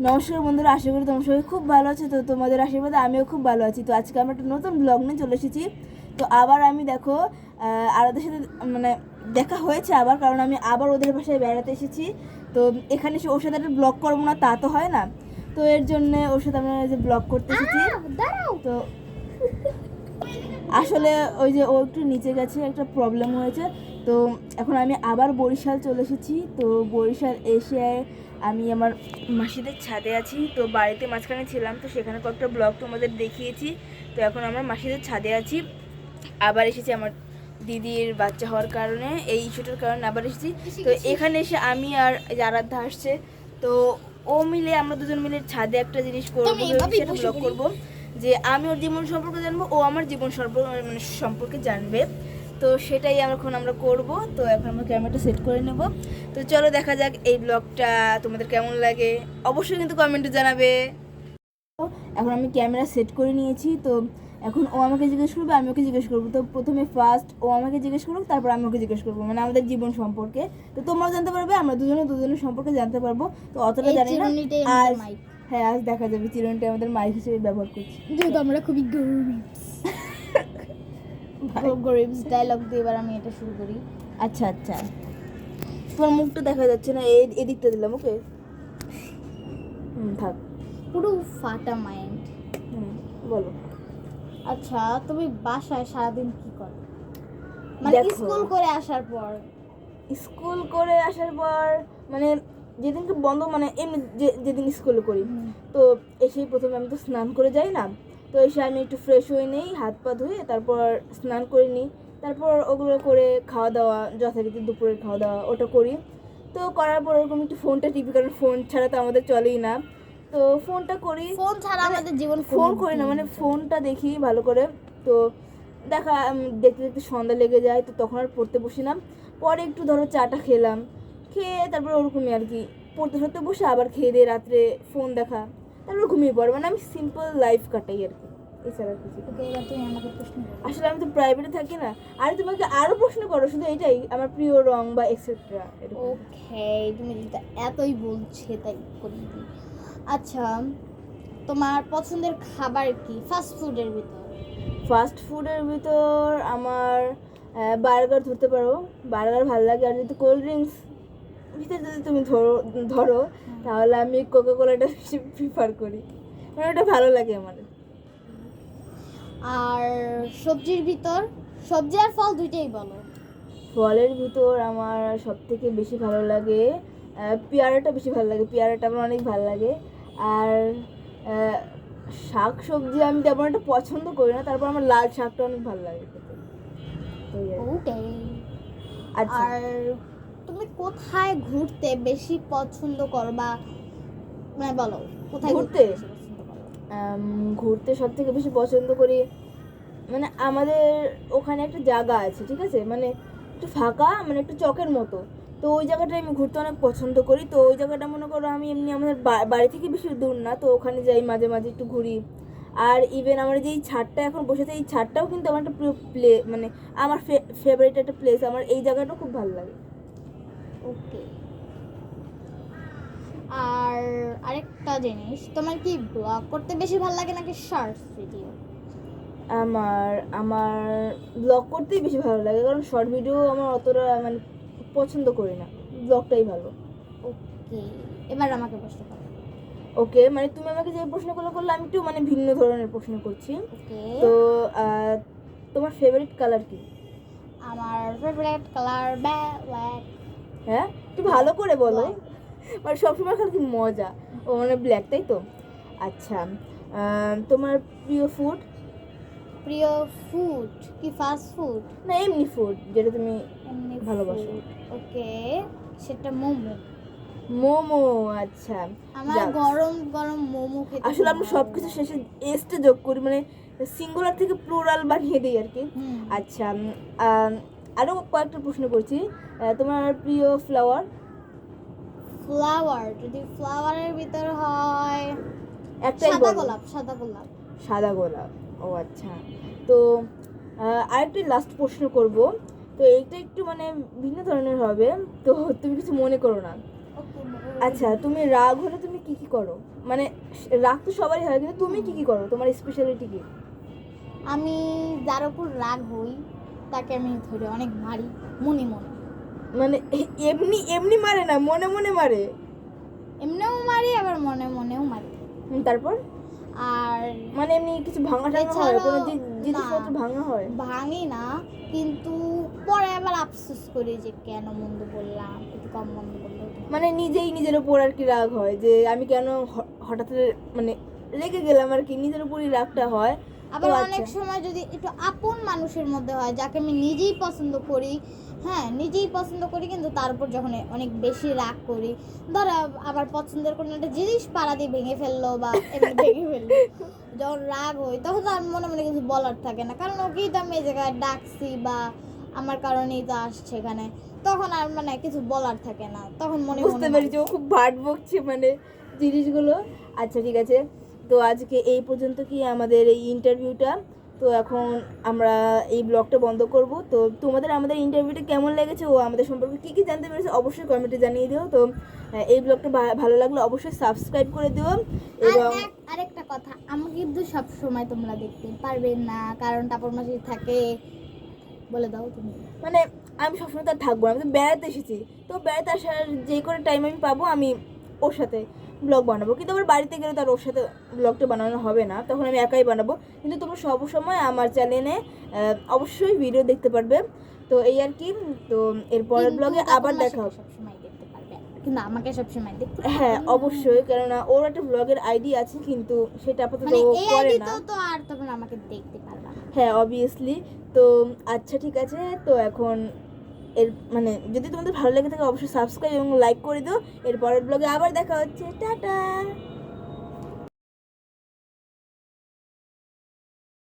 নমস্কার বন্ধুরা, আশা করি তোমার সবাই খুব ভালো আছে। তো তোমাদের আশীর্বাদে আমিও খুব ভালো আছি। তো আজকে আমরা একটা নতুন ব্লগ নিয়ে চলে এসেছি। তো আবার আমি দেখো আরাদের সাথে মানে দেখা হয়েছে আবার, কারণ আমি আবার ওদের বাসায় বেড়াতে এসেছি। তো এখানে এসে ওর সাথে একটা ব্লগ করবো না তা তো হয় না, তো এর জন্য ওর সাথে আমরা যে ব্লগ করতে এসেছি। তো আসলে ওই যে ও একটু নিচে গেছে, একটা প্রবলেম হয়েছে। তো এখন আমি আবার বরিশাল চলে এসেছি। তো বরিশাল এসে আমি আমার মাসিদের ছাদে আছি। তো বাড়িতে মাঝখানে ছিলাম, তো সেখানে কয়েকটা ব্লগ তোমাদের দেখিয়েছি। তো এখন আমার মাসিদের ছাদে আছি। আবার এসেছি আমার দিদির বাচ্চা হওয়ার কারণে, এই ইস্যুটার কারণে আবার এসেছি। তো এখানে এসে আমি আর আরাধ্যা আসছে, তো ও মিলে আমরা দুজন মিলে ছাদে একটা জিনিস করবো, সেটা ব্লগ করবো যে আমি ওর জীবন সম্পর্কে জানবো, ও আমার জীবন সম্পর্কে জানবে। তো সেটাই এখন আমরা করব। তো এখন আমরা ক্যামেরাটা সেট করে নেব। তো চলো দেখা যাক এই ব্লগটা তোমাদের কেমন লাগে, অবশ্যই কিন্তু কমেন্টে জানাবে। এখন আমি ক্যামেরা সেট করে নিয়েছি। তো এখন ও আমাকে জিজ্ঞেস করবে, আমি ওকে জিজ্ঞেস করবো। তো প্রথমে ফার্স্ট ও আমাকে জিজ্ঞেস করুক, তারপর আমি ওকে জিজ্ঞেস করবো, মানে আমাদের জীবন সম্পর্কে। তো তোমরাও জানতে পারবে, আমরা দুজনের সম্পর্কে জানতে পারবো। তো অতটা জানি না। আজ হ্যাঁ, আজ দেখা যাবে চিরুনিটা আমাদের মাইক হিসেবে ব্যবহার করছি, যেহেতু আমরা খুবই গরিবস ডায়লগ দিয়ে এবার আমি এটা শুরু করি। আচ্ছা আচ্ছা, তোমার মুখটা দেখা যাচ্ছে না, এদিকটা দিলাম। ওকে, থাক। পুরো ফাটা মাইন্ড। বলো। আচ্ছা, তুমি বাসায় সারাদিন কি করো? মানে স্কুল করে আসার পর মানে যেদিনকে বন্ধ, মানে এমনি যেদিন স্কুলে করি, তো এসেই প্রথমে আমি তো স্নান করে যাই না। তো এসে আমি একটু ফ্রেশ হয়ে নিই, হাত পা ধুয়ে তারপর স্নান করে নিই। তারপর ওগুলো করে খাওয়া দাওয়া, যথারীতি দুপুরের খাওয়া দাওয়া ওটা করি। তো করার পর ওরকম একটু ফোনটা টিপি, কারণ ফোন ছাড়া তো আমাদের চলেই না। তো ফোনটা করি, ফোন ছাড়া আমাদের জীবন ফোন করি না, মানে ফোনটা দেখি ভালো করে। তো দেখা দেখতে দেখতে সন্ধ্যা লেগে যায়, তো তখন আর পড়তে বসি না। পরে একটু ধরো চাটা খেলাম, খেয়ে তারপর ওরকমই আর কি পড়তে পড়তে বসে আবার খেয়ে দিয়ে রাত্রে ফোন দেখা, তারপর ঘুমিয়ে পড়ে। মানে আমি সিম্পল লাইফ কাটাই আর কি, এছাড়া কিছু। এবার তুমি আমাকে প্রশ্ন করো। আসলে আমি তো প্রাইভেটে থাকি না। আর তোমাকে আরো প্রশ্ন করো, শুধু এটাই আমার প্রিয় রং বা এক্সেট্রা। ওকে, তুমি যেটা এতই বলছে তাই করি। আচ্ছা, তোমার পছন্দের খাবার কি ফাস্ট ফুডের ভিতর? আমার বার্গার ধরতে পারো, বার্গার ভালো লাগে। আর যদি কোল্ড ড্রিঙ্কস ভিতরে যদি তুমি ধরো তাহলে আমি কোকা কোলাটা বেশি প্রিফার করি, মানে ওটা ভালো লাগে আমার। আর সবজির ভিতর? সবজি আর ফল দুইটাই বলো। ফলের ভিতর আমার সব থেকে বেশি ভালো লাগে পেয়ারাটা, বেশি ভালো লাগে। পেয়ারাটা আমার অনেক ভালো লাগে। আর শাক সবজি আমি তেমন একটা পছন্দ করি না, তারপর আমার লাল শাকটা অনেক ভালো লাগে খেতে। ওকে। আচ্ছা, আর তুমি কোথায় ঘুরতে বেশি পছন্দ করো, বা মানে বলো কোথায় ঘুরতে বেশি পছন্দ করো? ঘুরতে সব থেকে বেশি পছন্দ করি, মানে আমাদের ওখানে একটা জায়গা আছে, ঠিক আছে, মানে একটু ফাঁকা, মানে একটু চকের মতো। তো ওই জায়গাটা আমি ঘুরতে অনেক পছন্দ করি। তো ওই জায়গাটা মনে করো আমি এমনি আমাদের বাড়ি থেকে বেশি দূর না, তো ওখানে যাই মাঝে মাঝে একটু ঘুরি। আর ইভেন আমার যে এই ছাদটা এখন বসেছে, এই ছাদটাও কিন্তু আমার একটা প্রিয় মানে আমার ফেভারিট একটা প্লেস। আমার এই জায়গাটাও খুব ভালো লাগে। ওকে। আর আরেকটা জিনিস, তোমার কি ব্লগ করতে বেশি ভালো লাগে নাকি শর্টস ভিডিও? আমার আমার ব্লগ করতেই বেশি ভালো লাগে, কারণ শর্ট ভিডিও আমার অতটা মানে পছন্দ করি না, ব্লগটাই ভালো। ওকে, এবার আমাকে প্রশ্ন করো। ওকে, মানে তুমি আমাকে যে প্রশ্নগুলো করলে আমি একটু মানে ভিন্ন ধরনের প্রশ্ন করছি। ওকে। তো তোমার ফেভারিট কালার কি? আমার ফেভারিট কালার ব্ল্যাক। হ্যাঁ, একটু ভালো করে বলো, মানে সবসময় খালি কি মজা। ও মানে ব্ল্যাক, তাই তো? আচ্ছা, তোমার প্রিয় ফুড? প্রিয় ফুড কি ফাস্ট ফুড না এমনি ফুড, যেটা তুমি এমনি ভালোবাসো। ওকে, সেটা মোমো। মোমো, আচ্ছা। আমার গরম গরম মোমো খেতে আসলে আমরা সবকিছু শেষে এসটা যোগ করি, মানে সিঙ্গুলার থেকে প্লুরাল বানিয়ে দিই আর কি। আচ্ছা, আরো কয়েকটা প্রশ্ন করছি। তোমার প্রিয় ফ্লাওয়ার? যদি ফ্লাওয়ারের ভিতর হয় একটাই বলো। সাদা গোলাপ। ও আচ্ছা। তো আরেকটা লাস্ট প্রশ্ন করব। তো এইটা একটু মানে ভিন্ন ধরনের হবে, তো তুমি কিছু মনে করো না। আচ্ছা, তুমি রাগ হলে তুমি কি কি করো? মানে রাগ তো সবারই হয়, কিন্তু তুমি কি কি করো? তোমার স্পেশালিটি কি? আমি যার উপর রাগ হই তাকে আমি ধরে অনেক মারি মনে মনে। মানে এমনি এমনি মারে না, মনে মনে মারে। এমনিও মারি আবার মনে মনেও মারি। তারপর আর মানে এমনি কিছু ভাঙা টাঙা হয়, এছাড়াও কোনো না, জিনিসপত্র ভাঙা হয়? ভাঙি না, কিন্তু পরে আবার আফসোস করি যে কেন মন্দ বললাম, একটু কম মন্দ বললে হতো। মানে নিজেই নিজের উপর আর কি রাগ হয় যে আমি কেন হঠাৎ মানে রেগে গেলাম আর কি, নিজের উপরই রাগটা হয়। আবার তো অনেক আচ্ছা, সময় যদি একটু আপন মানুষের মধ্যে হয়, যাকে আমি নিজেই পছন্দ করি, হ্যাঁ নিজেই পছন্দ করি, কিন্তু তার উপর যখন অনেক বেশি রাগ করি, ধরো আবার পছন্দের কোনো একটা জিনিস পাড়া দিয়ে ভেঙে ফেললো বা এমনি ভেঙে ফেললো, যখন রাগ হই তখন তো আর মনে মনে কিছু বলার থাকে না, কারণ ওকেই তো আমি এই জায়গায় ডাকছি বা আমার কারণেই তো আসছে এখানে, তখন আর মানে কিছু বলার থাকে না, তখন মনে বুঝতে মনে পেরেছি ও খুব ভাট বকছে মানে জিনিসগুলো। আচ্ছা ঠিক আছে, তো আজকে এই পর্যন্ত কি আমাদের এই ইন্টারভিউটা। তো এখন আমরা এই ব্লগটা বন্ধ করব। তো তোমাদের আমাদের ইন্টারভিউটা কেমন লেগেছে ও আমাদের সম্পর্কে কী কী জানতে পেরেছে অবশ্যই কমেন্টে জানিয়ে দিও। তো এই ব্লগটা ভালো লাগলে অবশ্যই সাবস্ক্রাইব করে দিও। আর এবং আরেকটা কথা, আমাকে কিন্তু সব সময় তোমরা দেখতে পারবে না, কারণ টাপর মাসি থাকে। বলে দাও তুমি। মানে আমি সবসময় তার থাকবো না, আমি তো বেড়াতে এসেছি। তো বেড়াতে আসার যে করে টাইম আমি পাবো আমি ওর সাথে ব্লগ বানাবো, কিন্তু আবার বাড়িতে গেলে তার ওর সাথে ব্লগটা বানানো হবে না, তখন আমি একাই বানাবো। কিন্তু তোমরা সব সময় আমার চ্যানেলে অবশ্যই ভিডিও দেখতে পারবে। তো এই আর কি। তো এর পরের কিন্তু ব্লগে টাপর আবার দেখা মাসিকে হবে। সবসময় দেখতে পারবে, কিন্তু আমাকে সবসময় দেখতে হ্যাঁ পারবে না। অবশ্যই, কেননা ওর একটা ব্লগের আইডি আছে, কিন্তু সেটা আপাতত মানে ও এই করে আইডি না। তো আর তখন আমাকে দেখতে পারবে না। হ্যাঁ অবভিয়াসলি। তো আচ্ছা ঠিক আছে, তো এখন এর মানে যদি তোমাদের ভালো লেগে থাকে অবশ্যই সাবস্ক্রাইব এবং লাইক করে দিও। এর পরের ব্লগে আবার দেখা হচ্ছে, টাটা।